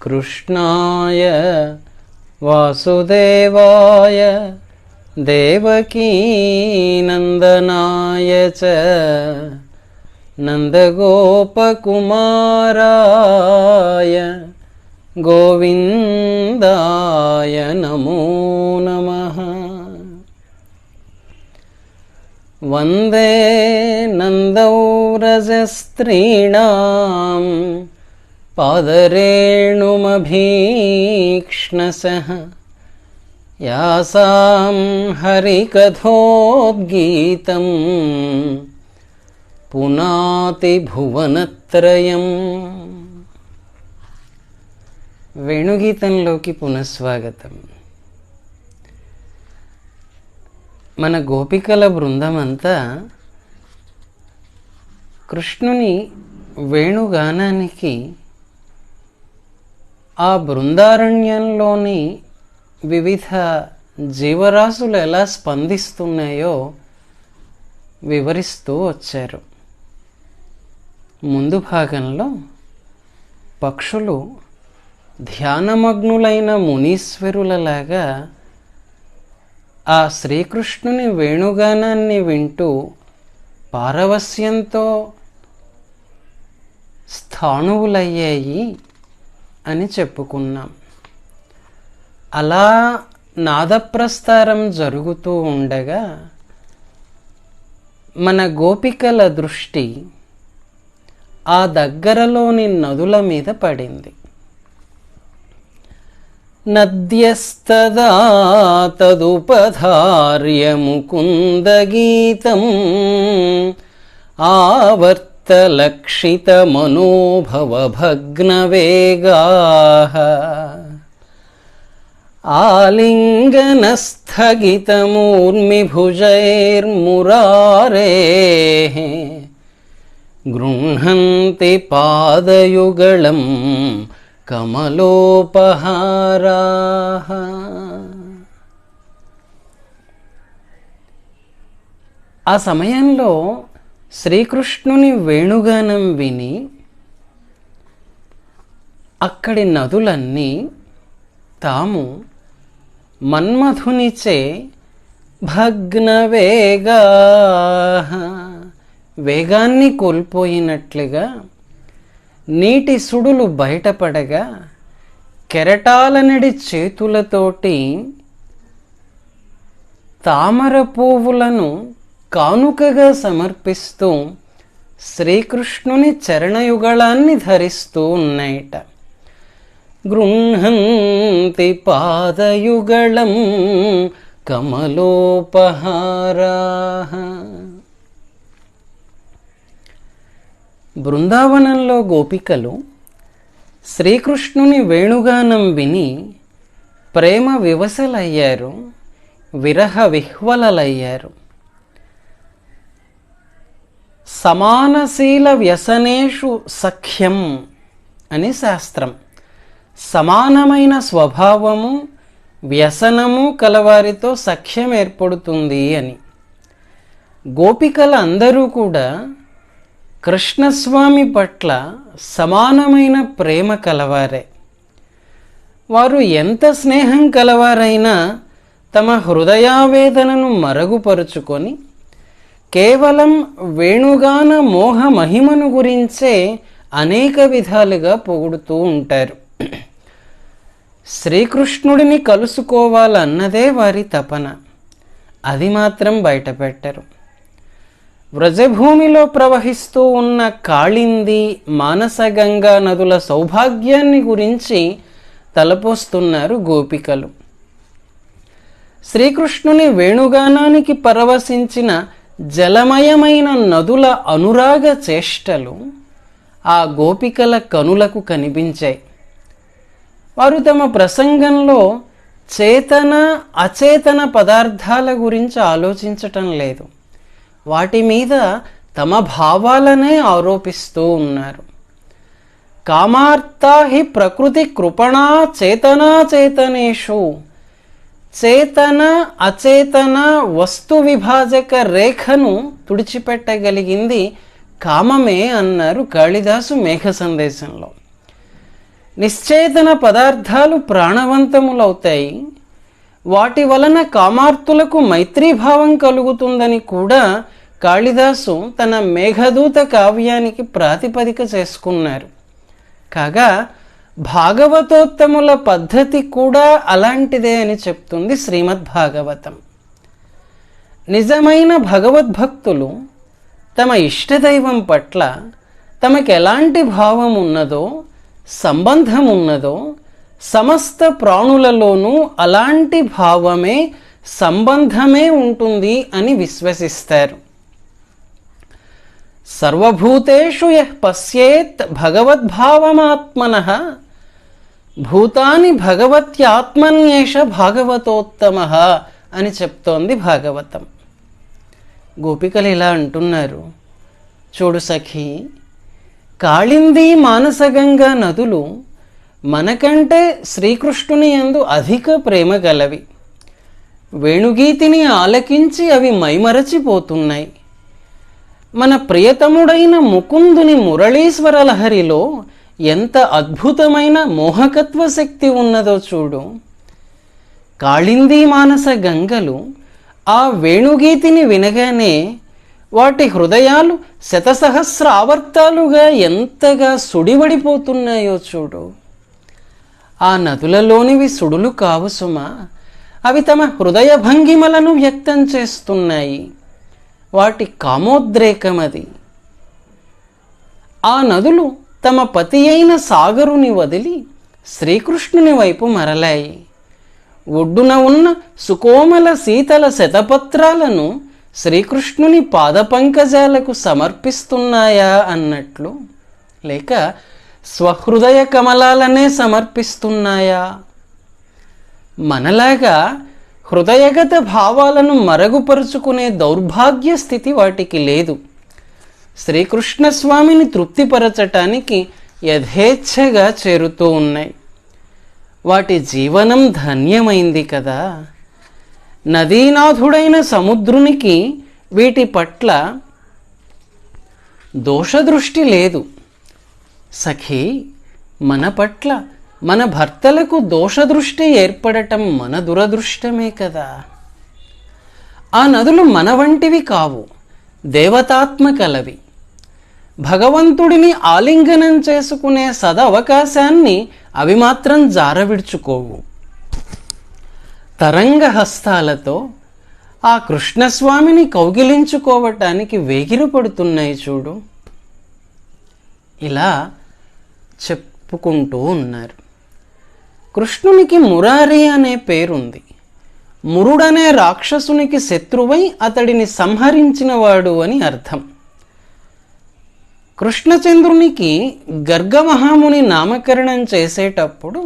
కృష్ణాయ వాసుదేవాయ దేవకీ నందనాయ చ నందగోపకుమారాయ గోవిందాయ నమో నమః. వందే నందౌరజస్త్రీణాం పాదరేణుమభీక్ష్ణసః యాసాం హరికథోద్గీతం పునాతి భువనత్రయం. వేణుగీతంలోకి పునఃస్వాగతం. మన గోపికల బృందమంతా కృష్ణుని వేణుగానానికి ఆ బృందారణ్యంలోని వివిధ జీవరాశులు ఎలా స్పందిస్తున్నాయో వివరిస్తూ వచ్చారు. ముందు భాగంలో పక్షులు ధ్యానమగ్నులైన మునీశ్వరులలాగా ఆ శ్రీకృష్ణుని వేణుగానాన్ని వింటూ పారవస్యంతో స్థాణువులయ్యాయి అని చెప్పుకున్నాం. అలా నాదప్రస్తారం జరుగుతూ ఉండగా మన గోపికల దృష్టి ఆ దగ్గరలోని నదుల మీద పడింది. నద్యస్తదా తదుపధార్య ముకుందగీతం ఆవర్తలక్షితమనోభవభగ్నవేగాః ఆలింగనస్థగితమూర్మిభుజైర్మురారేః గృహ్ణంతి పాదయుగళం కమలోపహారాః. ఆ సమయంలో శ్రీకృష్ణుని వేణుగానం విని అక్కడి నదులన్నీ తాము మన్మధునిచే భగ్నవేగాః వేగాన్ని కోల్పోయినట్లుగా నీటి సుడులు బయటపడగా కెరటాలనడి చేతులతోటి తామర పువ్వులను కానుకగా సమర్పిస్తూ శ్రీకృష్ణుని చరణయుగళాన్ని ధరిస్తూ ఉన్నాయట. గృహంతి పాదయుగళం కమలోపహారాః. బృందావనంలో గోపికలు శ్రీకృష్ణుని వేణుగానం విని ప్రేమ వివశలయ్యారు, విరహ విహ్వలలయ్యారు. సమానశీల వ్యసనేషు సఖ్యం అని శాస్త్రం. సమానమైన స్వభావము వ్యసనము కలవారితో సఖ్యం ఏర్పడుతుంది అని. గోపికల అందరూ కూడా కృష్ణస్వామి పట్ల సమానమైన ప్రేమ కలవారే. వారు ఎంత స్నేహం కలవారైనా తమ హృదయావేదనను మరుగుపరుచుకొని కేవలం వేణుగాన మోహ మహిమను గురించే అనేక విధాలుగా పొగుడుతూ ఉంటారు. శ్రీకృష్ణుడిని కలుసుకోవాలన్నదే వారి తపన. అది మాత్రం బయటపెట్టరు. వ్రజభూమిలో ప్రవహిస్తూ ఉన్న కాళింది, మానసగంగా నదుల సౌభాగ్యాన్ని గురించి తలపోస్తున్నారు గోపికలు. శ్రీకృష్ణుని వేణుగానానికి పరవశించిన జలమయమైన నదుల అనురాగ చేష్టలు ఆ గోపికల కనులకు కనిపించాయి. వారు తమ ప్రసంగంలో చేతన అచేతన పదార్థాల గురించి ఆలోచించటం లేదు. వాటి మీద తమ భావాలనే ఆరోపిస్తూ ఉన్నారు. కామార్తా హి ప్రకృతి కృపణా చేతనా చేతనేషు. చేతన అచేతన వస్తు విభాజక రేఖను తుడిచిపెట్టగలిగింది కామమే అన్నారు కాళిదాసు మేఘ సందేశంలో. నిశ్చేతన పదార్థాలు ప్రాణవంతములవుతాయి, వాటి వలన కామార్తులకు మైత్రీభావం కలుగుతుందని కూడా కాళిదాసు తన మేఘదూత కావ్యానికి ప్రాతిపదిక చేసుకున్నారు. కాగా భాగవతోత్తముల పద్ధతి కూడా అలాంటిదే అని చెప్తుంది శ్రీమద్భాగవతం. నిజమైన భగవద్భక్తులు తమ ఇష్టదైవం పట్ల తమకు ఎలాంటి భావం ఉన్నదో, సంబంధం ఉన్నదో, సమస్త ప్రాణులలోనూ అలాంటి భావమే, సంబంధమే ఉంటుంది అని విశ్వసిస్తారు. సర్వభూతేషు యః పశ్యేత్ భగవద్భావమాత్మనః భూతాని భగవత్యాత్మన్యేష భాగవతోత్తమః అని చెప్తోంది భాగవతం. గోపికలు ఇలా అంటున్నారు, చూడు సఖీ, కాళింది మానసగంగా నదులు మనకంటే శ్రీకృష్ణుని యందు అధిక ప్రేమ గలవి. వేణుగీతిని ఆలకించి అవి మైమరచిపోతున్నాయి. మన ప్రియతముడైన ముకుందుని మురళీశ్వర లహరిలో ఎంత అద్భుతమైన మోహకత్వ శక్తి ఉన్నదో చూడు. కాళింది మానస గంగలు ఆ వేణుగీతిని వినగానే వాటి హృదయాలు శతసహస్ర ఆవర్తాలుగా ఎంతగా సుడివడిపోతున్నాయో చూడు. ఆ నదులలోనివి సుడులు కావు సుమా, అవి తమ హృదయ భంగిమలను వ్యక్తం చేస్తున్నాయి. వాటి కామోద్రేకమది. ఆ నదులు తమ పతి అయిన సాగరుని వదిలి శ్రీకృష్ణుని వైపు మరలాయి. ఒడ్డున ఉన్న సుకోమల శీతల శతపత్రాలను శ్రీకృష్ణుని పాదపంకజాలకు సమర్పిస్తున్నాయా అన్నట్లు, లేక స్వహృదయ కమలాలనే సమర్పిస్తున్నాయా? మనలాగా హృదయగత భావాలను మరుగుపరుచుకునే దౌర్భాగ్య స్థితి వాటికి లేదు. శ్రీకృష్ణస్వామిని తృప్తిపరచటానికి యథేచ్ఛగా చేరుతూ ఉన్నాయి. వాటి జీవనం ధన్యమైంది కదా. నదీనాథుడైన సముద్రునికి వీటి పట్ల దోషదృష్టి లేదు. సఖీ, మన పట్ల మన భర్తలకు దోషదృష్టి ఏర్పడటం మన దురదృష్టమే కదా. ఆ నదులు మన వంటివి కావు, దేవతాత్మకలవి. భగవంతుడిని ఆలింగనం చేసుకునే సదవకాశాన్ని అవి మాత్రం జారవిడుచుకోవు. తరంగ హస్తాలతో ఆ కృష్ణస్వామిని కౌగిలించుకోవటానికి వేగిరపడుతున్నాయి చూడు. ఇలా చెప్పుకుంటూ ఉన్నారు. కృష్ణునికి మురారి అనే పేరుంది. మురుడనే రాక్షసునికి శత్రువై అతడిని సంహరించినవాడు అని అర్థం. కృష్ణచంద్రునికి గర్గమహాముని నామకరణం చేసేటప్పుడు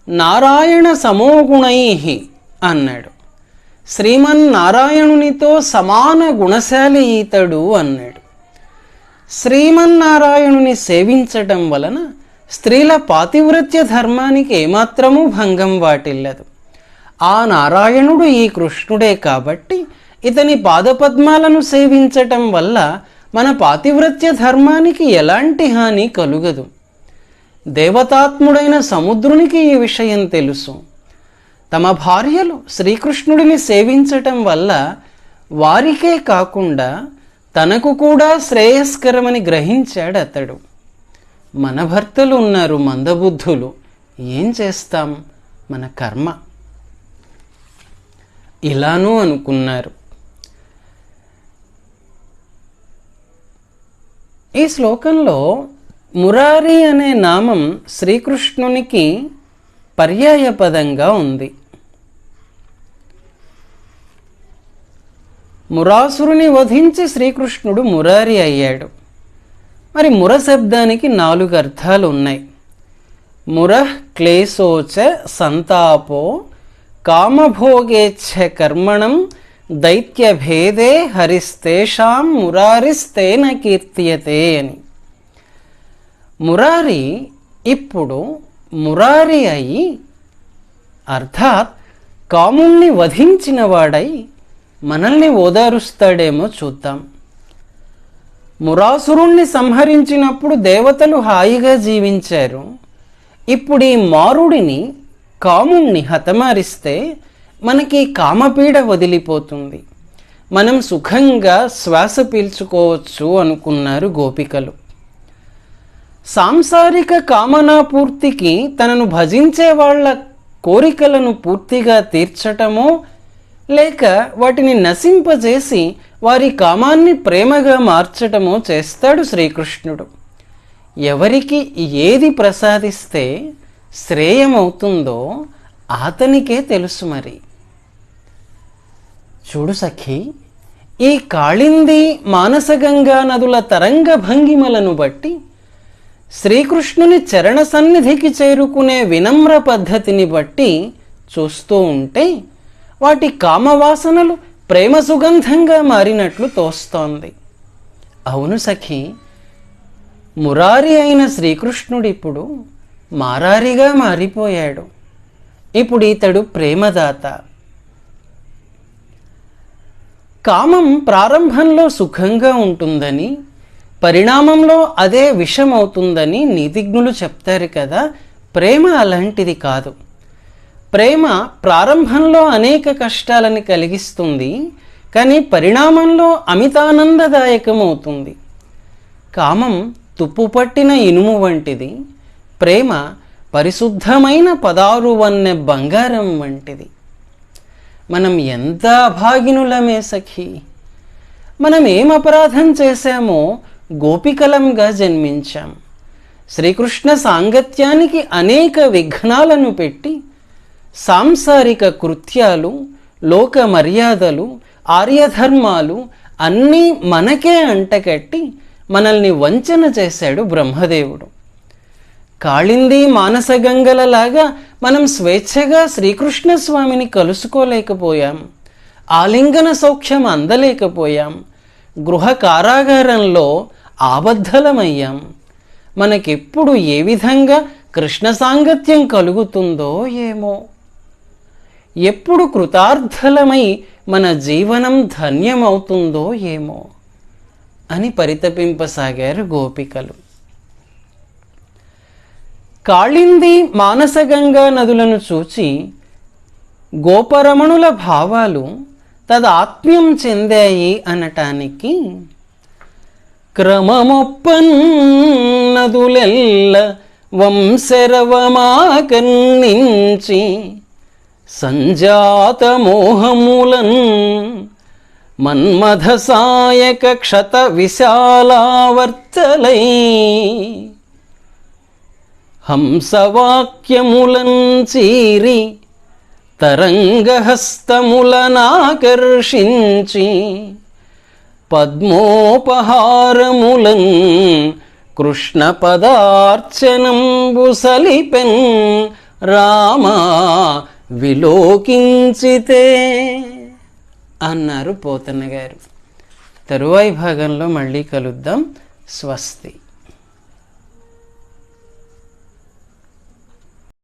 నారాయణ సమోగుణై అన్నాడు. శ్రీమన్నారాయణునితో సమాన గుణశాలి ఈతడు అన్నాడు. శ్రీమన్నారాయణుని సేవించటం వలన స్త్రీల పాతివ్రత్య ధర్మానికి ఏమాత్రమూ భంగం వాటిల్లదు. ఆ నారాయణుడు ఈ కృష్ణుడే కాబట్టి ఇతని పాదపద్మాలను సేవించటం వల్ల మన పాతివ్రత్య ధర్మానికి ఎలాంటి హాని కలుగదు. దేవతాత్ముడైన సముద్రునికి ఈ విషయం తెలుసు. తమ భార్యలు శ్రీకృష్ణుడిని సేవించటం వల్ల వారికే కాకుండా తనకు కూడా శ్రేయస్కరమని గ్రహించాడు అతడు. మన భర్తలు ఉన్నారు మందబుద్ధులు, ఏం చేస్తాం, మన కర్మ. ఇలానూ అనుకున్నారు. ఈ శ్లోకంలో మురారి అనే నామం శ్రీకృష్ణునికి పర్యాయ పదంగా ఉంది. మురాసురుని వధించి శ్రీకృష్ణుడు మురారి అయ్యాడు. మరి ముర శబ్దానికి 4 అర్థాలు ఉన్నాయి. మురః క్లేశోచ సంతాపో కామభోగేచ్ఛ కర్మణం దైత్యభేదే హరిస్తేషాం మురారిస్తేన కీర్త్యతే అని. మురారి ఇప్పుడు మురారి అయి, అర్థాత్ కాముణ్ణి వధించినవాడై మనల్ని ఓదారుస్తాడేమో చూద్దాం. మురాసురుణ్ణి సంహరించినప్పుడు దేవతలు హాయిగా జీవించారు. ఇప్పుడు ఈ మారుడిని కాముణ్ణి హతమారిస్తే మనకి కామపీడ వదిలిపోతుంది, మనం సుఖంగా శ్వాస పీల్చుకోవచ్చు అనుకున్నారు గోపికలు. సాంసారిక కామనా పూర్తికి తనను భజించే వాళ్ళ కోరికలను పూర్తిగా తీర్చటమో లేక వాటిని నశింపజేసి వారి కామాన్ని ప్రేమగా మార్చటమో చేస్తాడు శ్రీకృష్ణుడు. ఎవరికి ఏది ప్రసాదిస్తే శ్రేయమవుతుందో అతనికే తెలుసు. మరి చూడు సఖి, ఈ కాళింది మానసగంగా నదుల తరంగ భంగిమలను బట్టి శ్రీకృష్ణుని చరణ సన్నిధికి చేరుకునే వినమ్ర పద్ధతిని బట్టి చూస్తూ ఉంటే వాటి కామవాసనలు ప్రేమ సుగంధంగా మారినట్లు తోస్తోంది. అవును సఖి, మురారి అయిన శ్రీకృష్ణుడిప్పుడు మారారిగా మారిపోయాడు. ఇప్పుడు ఇతడు ప్రేమదాత. కామం ప్రారంభంలో సుఖంగా ఉంటుందని, పరిణామంలో అదే విషమవుతుందని నీతిజ్ఞులు చెప్తారు కదా. ప్రేమ అలాంటిది కాదు. ప్రేమ ప్రారంభంలో అనేక కష్టాలని కలిగిస్తుంది, కానీ పరిణామంలో అమితానందదాయకమవుతుంది. కామం తుప్పుపట్టిన ఇనుము వంటిది, ప్రేమ పరిశుద్ధమైన 16 వన్నె బంగారం వంటిది. మనం ఎంత అభాగినులమే సఖి. మనం ఏం అపరాధం చేశామో గోపికలంగా జన్మించాం. శ్రీకృష్ణ సాంగత్యానికి అనేక విఘ్నాలను పెట్టి సాంసారిక కృత్యాలు, లోక మర్యాదలు, ఆర్యధర్మాలు అన్నీ మనకే అంటకట్టి మనల్ని వంచన చేశాడు బ్రహ్మదేవుడు. కాళింది మానసగంగలలాగా మనం స్వేచ్ఛగా శ్రీకృష్ణ స్వామిని కలుసుకోలేకపోయాం, ఆలింగన సౌఖ్యం అందలేకపోయాం, గృహ కారాగారంలో ఆబద్ధలమయ్యాం. మనకెప్పుడు ఏ విధంగా కృష్ణ సాంగత్యం కలుగుతుందో ఏమో, ఎప్పుడు కృతార్థలమై మన జీవనం ధన్యమవుతుందో ఏమో అని పరితపింపసాగారు గోపికలు. కాళింది మానసగంగా నదులను చూచి గోపరమణుల భావాలు తదాత్మ్యం చెందాయి అనటానికి, క్రమమొప్పన్నదులెల్ల వంశరవమాకర్ణించి సంజాత మోహములన్ మన్మథ సాయక క్షత విశాలావర్తలై హంసవాక్యములన్ చీరి తరంగహస్తములనాకర్షించి పద్మోపహారములన్ కృష్ణ పదార్చనంబు సలిపెన్ రామా విలోకించితే అన్నారు పోతన్న గారు. తరువాయి భాగంలో మళ్ళీ కలుద్దాం. స్వస్తి.